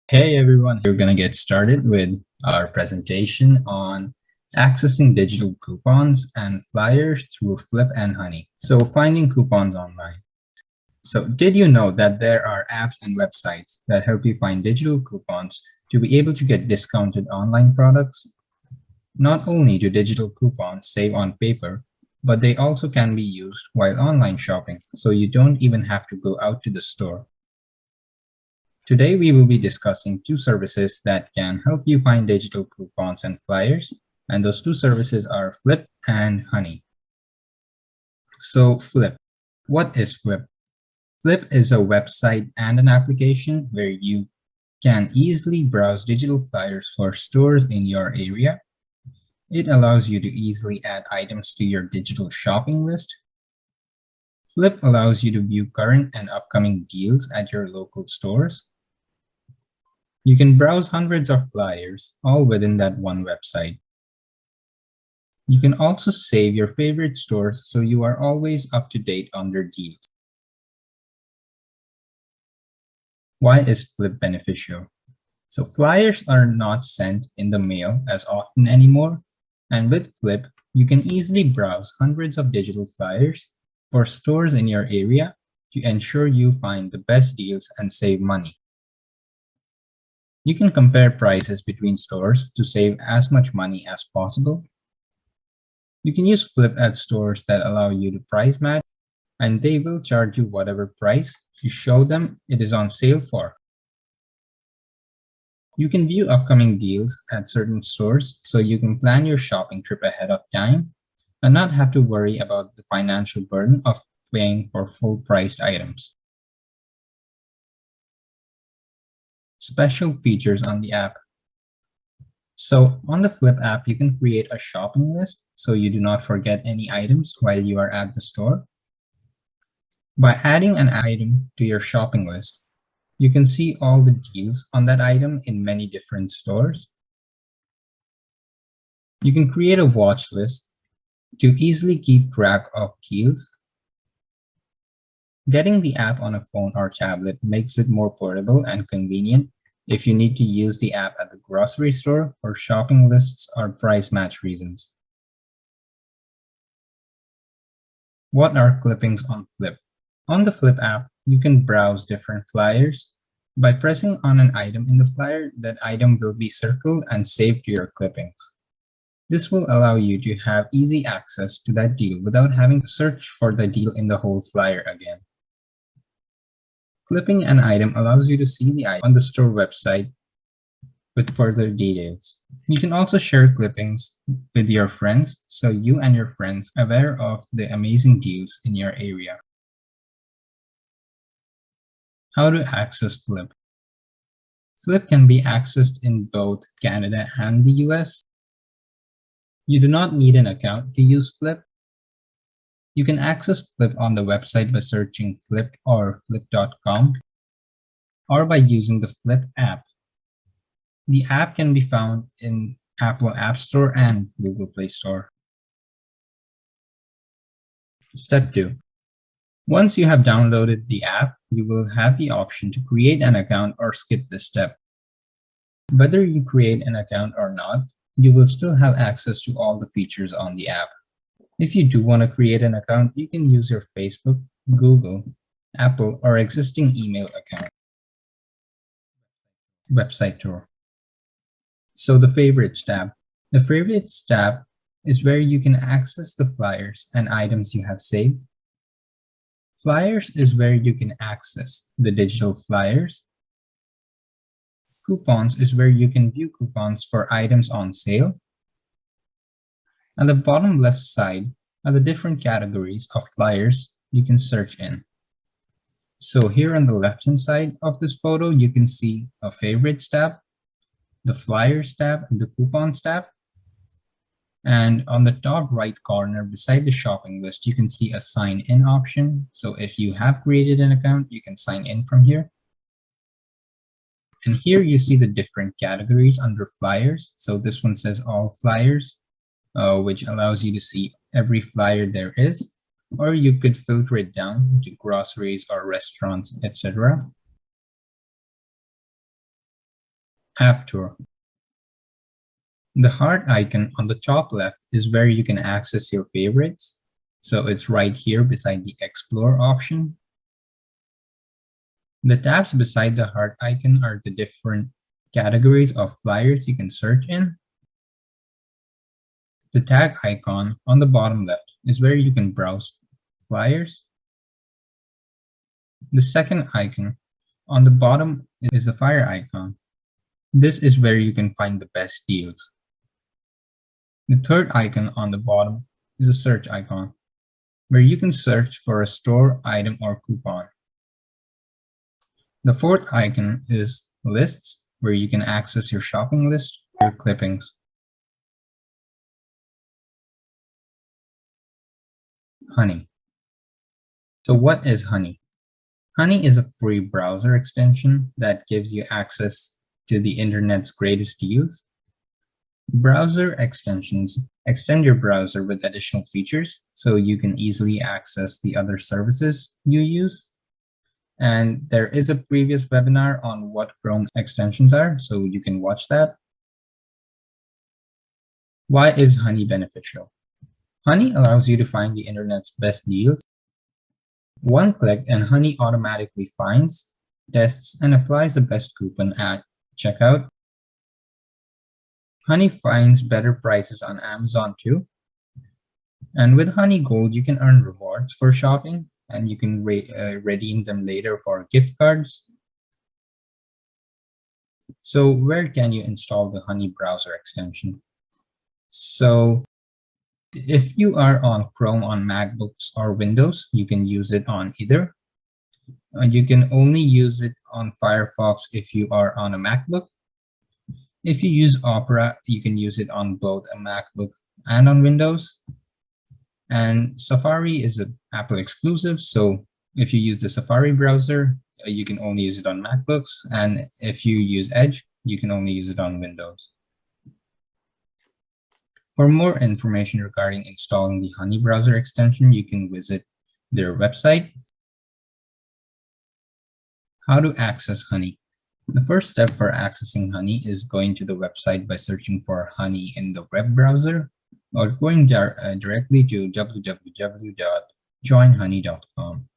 Hey everyone, we're going to get started with our presentation on accessing digital coupons and flyers through Flip and Honey. So finding coupons online. So did you know that there are apps and websites that help you find digital coupons to be able to get discounted online products? Not only do digital coupons save on paper, but they also can be used while online shopping, so you don't even have to go out to the store. Today, we will be discussing two services that can help you find digital coupons and flyers, and those two services are Flip and Honey. So Flip, what is Flip? Flip is a website and an application where you can easily browse digital flyers for stores in your area. It allows you to easily add items to your digital shopping list. Flip allows you to view current and upcoming deals at your local stores. You can browse hundreds of flyers, all within that one website. You can also save your favorite stores so you are always up to date on their deals. Why is Flip beneficial? So flyers are not sent in the mail as often anymore, and with Flip, you can easily browse hundreds of digital flyers for stores in your area to ensure you find the best deals and save money. You can compare prices between stores to save as much money as possible. You can use Flip at stores that allow you to price match, and they will charge you whatever price you show them it is on sale for. You can view upcoming deals at certain stores so you can plan your shopping trip ahead of time and not have to worry about the financial burden of paying for full-priced items. Special features on the app. So on the Flip app, you can create a shopping list so you do not forget any items while you are at the store. By adding an item to your shopping list, you can see all the deals on that item in many different stores. You can create a watch list to easily keep track of deals. Getting the app on a phone or tablet makes it more portable and convenient if you need to use the app at the grocery store for shopping lists or price match reasons. What are clippings on Flip? On the Flip app, you can browse different flyers. By pressing on an item in the flyer, that item will be circled and saved to your clippings. This will allow you to have easy access to that deal without having to search for the deal in the whole flyer again. Clipping an item allows you to see the item on the store website with further details. You can also share clippings with your friends so you and your friends are aware of the amazing deals in your area. How to access Flip. Flip can be accessed in both Canada and the US. You do not need an account to use Flip. You can access Flip on the website by searching Flip or flip.com or by using the Flip app. The app can be found in Apple App Store and Google Play Store. Step 2. Once you have downloaded the app, you will have the option to create an account or skip this step. Whether you create an account or not, you will still have access to all the features on the app. If you do want to create an account, you can use your Facebook, Google, Apple, or existing email account. Website tour. So the Favorites tab. The Favorites tab is where you can access the flyers and items you have saved. Flyers is where you can access the digital flyers. Coupons is where you can view coupons for items on sale. On the bottom left side are the different categories of flyers you can search in. So here on the left-hand side of this photo, you can see a Favorites tab, the Flyers tab, and the Coupons tab. And on the top right corner beside the shopping list, you can see a sign in option. So if you have created an account, you can sign in from here. And here you see the different categories under flyers. So this one says all flyers, which allows you to see every flyer there is. or you could filter it down to groceries or restaurants, etc. App Tour. The heart icon on the top left is where you can access your favorites. So it's right here beside the Explore option. The tabs beside the heart icon are the different categories of flyers you can search in. The tag icon on the bottom left is where you can browse flyers. The second icon on the bottom is the fire icon. This is where you can find the best deals. The third icon on the bottom is a search icon, where you can search for a store, item, or coupon. The fourth icon is lists, where you can access your shopping list, your clippings. Honey. So what is Honey? Honey is a free browser extension that gives you access to the internet's greatest deals. Browser extensions extend your browser with additional features so you can easily access the other services you use. And there is a previous webinar on what Chrome extensions are, so you can watch that. Why is Honey beneficial? Honey allows you to find the internet's best deals. One click and Honey automatically finds, tests, and applies the best coupon at checkout. Honey finds better prices on Amazon too. And with Honey Gold, you can earn rewards for shopping, and you can redeem them later for gift cards. So where can you install the Honey browser extension? So if you are on Chrome on MacBooks or Windows, you can use it on either. You can only use it on Firefox if you are on a MacBook. If you use Opera, you can use it on both a MacBook and on Windows. And Safari is an Apple exclusive, so if you use the Safari browser, you can only use it on MacBooks. And if you use Edge, you can only use it on Windows. For more information regarding installing the Honey browser extension, you can visit their website. How to access Honey? The first step for accessing Honey is going to the website by searching for Honey in the web browser, or going directly to www.joinhoney.com.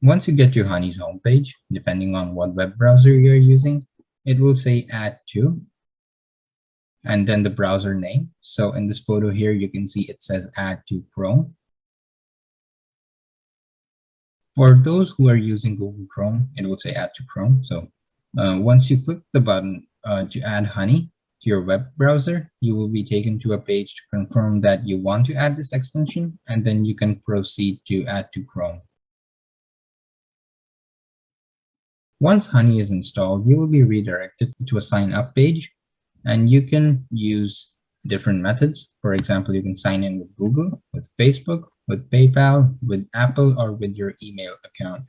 Once you get to Honey's homepage, depending on what web browser you're using, it will say Add To, and then the browser name. So in this photo here, you can see it says Add to Chrome. For those who are using Google Chrome, it will say Add to Chrome. So once you click the button to add Honey to your web browser, you will be taken to a page to confirm that you want to add this extension, and then you can proceed to Add to Chrome. Once Honey is installed, you will be redirected to a sign up page, and you can use different methods. For example, you can sign in with Google, with Facebook, with PayPal, with Apple, or with your email account.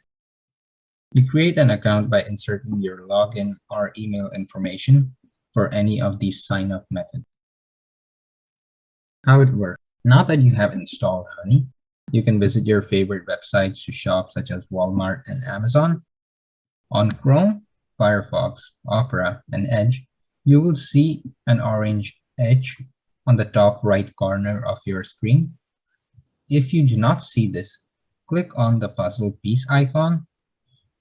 You create an account by inserting your login or email information for any of these sign-up methods. How it works. Now that you have installed Honey, you can visit your favorite websites to shop, such as Walmart and Amazon. On Chrome, Firefox, Opera, and Edge, you will see an orange edge on the top right corner of your screen. If you do not see this, click on the puzzle piece icon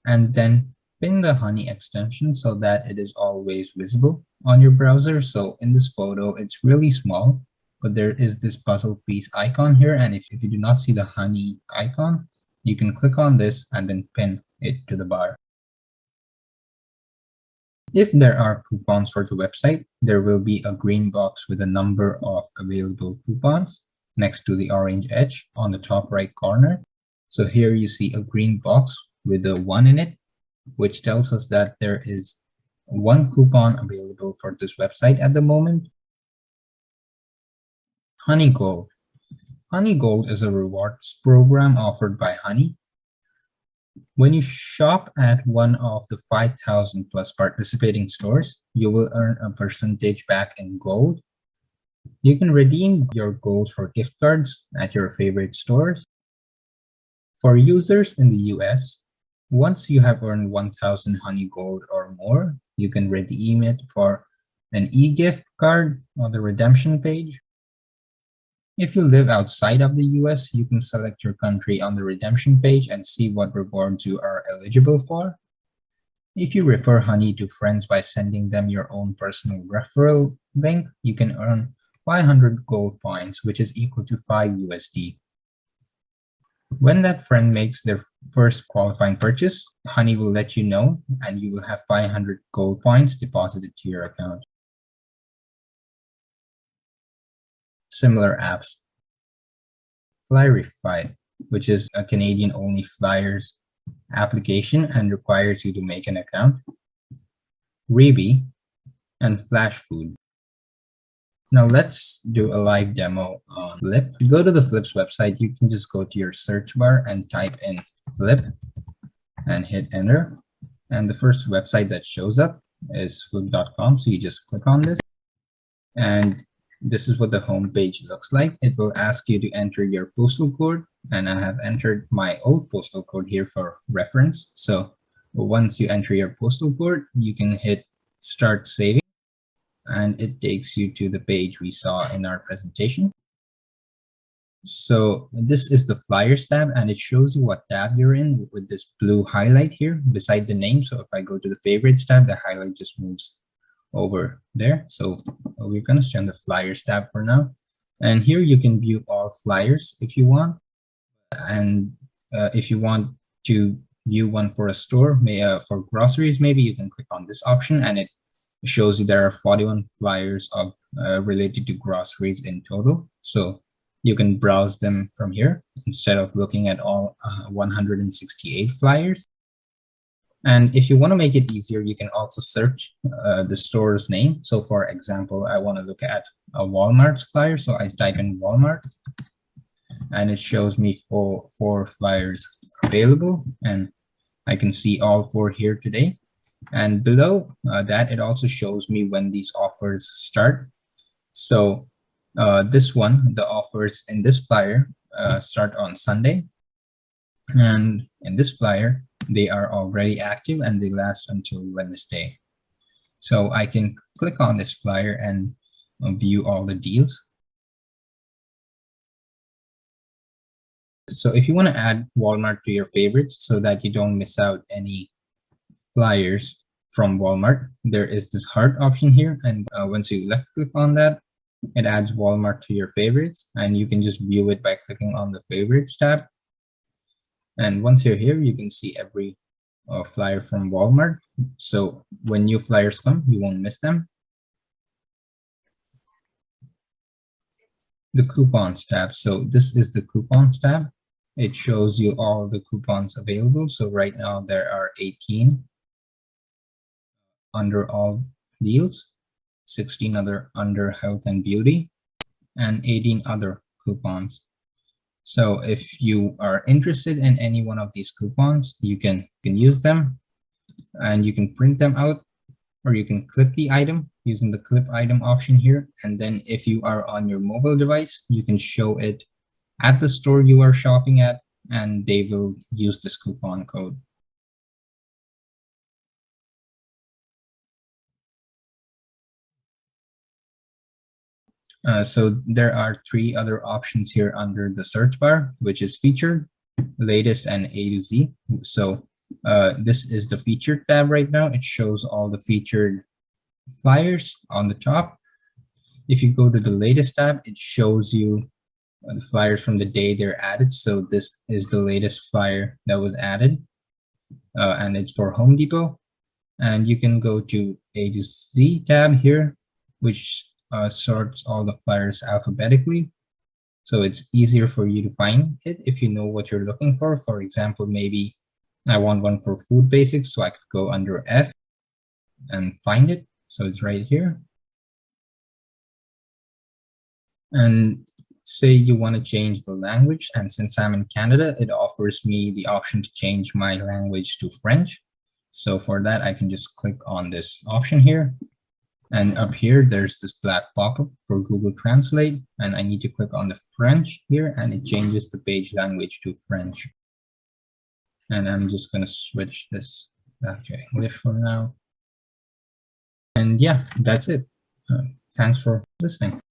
and then pin the Honey extension so that it is always visible on your browser. So in this photo, it's really small, but there is this puzzle piece icon here. And if you do not see the Honey icon, you can click on this and then pin it to the bar. If there are coupons for the website, there will be a green box with a number of available coupons next to the orange edge on the top right corner. So here you see a green box with a 1 in it, which tells us that there is one coupon available for this website at the moment. Honey Gold. Honey Gold is a rewards program offered by Honey. When you shop at one of the 5,000 plus participating stores, you will earn a percentage back in gold. You can redeem your gold for gift cards at your favorite stores. For users in the US, once you have earned 1,000 honey gold or more, you can redeem it for an e-gift card on the redemption page. If you live outside of the US, you can select your country on the redemption page and see what rewards you are eligible for. If you refer honey to friends by sending them your own personal referral link, you can earn 500 gold points, which is equal to 5 USD. When that friend makes their first qualifying purchase, Honey will let you know, and you will have 500 gold points deposited to your account. Similar apps. Flyerify, which is a Canadian-only flyers application and requires you to make an account. Reebee and Flashfood. Now let's do a live demo on Flip. To go to the Flip's website, you can just go to your search bar and type in Flip and hit enter. And the first website that shows up is flip.com. So you just click on this and this is what the home page looks like. It will ask you to enter your postal code, and I have entered my old postal code here for reference. So once you enter your postal code, you can hit start saving, and it takes you to the page we saw in our presentation. So this is the Flyers tab, and it shows you what tab you're in with this blue highlight here beside the name. So if I go to the Favorites tab, the highlight just moves over there. So we're going to stay on the Flyers tab for now. And here you can view all flyers if you want. And if you want to view one for a store, for groceries, maybe you can click on this option, and it shows you there are 41 flyers of related to groceries in total. So you can browse them from here instead of looking at all 168 flyers. And if you want to make it easier, you can also search the store's name. So for example, I want to look at a Walmart flyer. So I type in Walmart and it shows me four flyers available, and I can see all 4 here today. And below that, it also shows me when these offers start. So this one, the offers in this flyer start on Sunday. And in this flyer, they are already active and they last until Wednesday. So I can click on this flyer and view all the deals. So if you want to add Walmart to your favorites so that you don't miss out any flyers from Walmart, there is this heart option here. And once you left click on that, it adds Walmart to your favorites, and you can just view it by clicking on the Favorites tab. And once you're here, you can see every flyer from Walmart. So when new flyers come, you won't miss them. The Coupons tab. So this is the Coupons tab. It shows you all the coupons available. So right now there are 18 under all deals, 16 other under health and beauty, and 18 other coupons. So if you are interested in any one of these coupons, you can use them, and you can print them out, or you can clip the item using the clip item option here. And then if you are on your mobile device, you can show it at the store you are shopping at, and they will use this coupon code. So there are 3 other options here under the search bar, which is featured, latest, and A to Z. So this is the featured tab right now. It shows all the featured flyers on the top. If you go to the latest tab, it shows you the flyers from the day they're added. So this is the latest flyer that was added, and it's for Home Depot. And you can go to A to Z tab here, which sorts all the flyers alphabetically. So it's easier for you to find it if you know what you're looking for. For example, maybe I want one for food basics, so I could go under F and find it. So it's right here. And say you want to change the language, and since I'm in Canada, it offers me the option to change my language to French. So for that, I can just click on this option here. And up here, there's this black pop-up for Google Translate, and I need to click on the French here, and it changes the page language to French. And I'm just going to switch this back to English for now. And yeah, that's it. Thanks for listening.